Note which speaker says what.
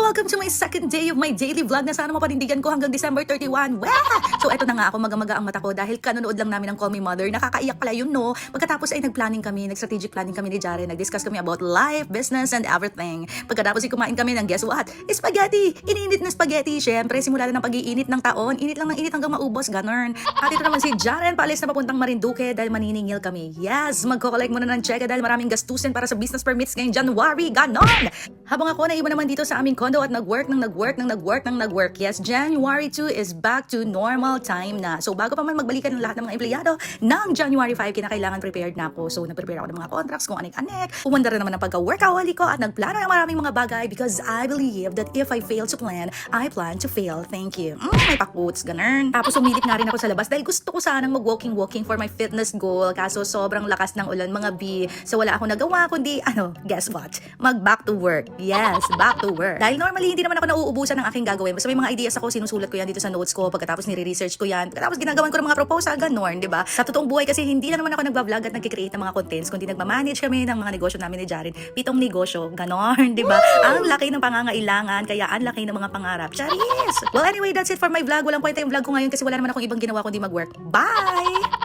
Speaker 1: Welcome to my second day of my daily vlog na sana mapanindigan ko hanggang December 31. Wah! So eto na nga ako, magamaga ang mata ko dahil kanonood lang namin ng Call Me Mother. Nakakaiyak pala yun, no? Pagkatapos ay nag-planning kami, nag-strategic planning kami ni Jaren. Nag-discuss kami about life, business, and everything. Pagkatapos ay kumain kami ng guess what? Spaghetti! Iniinit na spaghetti. Syempre, simula na ng pag-iinit ng taon. Init lang ng init hanggang maubos, ganun. At ito naman si Jaren, paalis na papuntang Marinduque dahil maniningil kami. Yes, magko-collect muna ng cheque dahil maraming gastusin para sa business permits ngayong January, ganon! Habang ako naiwan naman dito sa aming condo at nag-work. Yes, January 2 is back to normal time na. So bago pa man magbalikan ng lahat ng mga empleyado ng January 5, kinakailangan prepared na ako. So nag-prepare ako ng mga contracts, kung anik-anik. Umanda rin naman ang pagka-workaholic ko at nagplano ng maraming mga bagay because I believe that if I fail to plan, I plan to fail. Thank you. May pa-quotes, ganun. Tapos umilip nga rin ako sa labas dahil gusto ko sanang mag-walking for my fitness goal. Kaso sobrang lakas ng ulan, mga B. So wala akong nagawa kundi, guess what? Mag-back to work. Yes, back to work. Dahil normally hindi naman ako nauubusan ng aking gagawin. Basta may mga ideas ako, sinusulat ko yan dito sa notes ko. Pagkatapos nire-research ko yan. Pagkatapos ginagawan ko ng mga proposal, ganon, di ba? Sa totoong buhay kasi hindi na naman ako nagba-vlog at nagkikreate ng mga contents, kundi nagmamanage kami ng mga negosyo namin ni Jaren. 7 negosyo, ganon, di ba? Ang laki ng pangangailangan, kaya ang laki ng mga pangarap. Charis! Well, anyway, that's it for my vlog. Walang kwenta yung vlog ko ngayon kasi wala naman akong ibang ginawa kundi mag-work. Bye!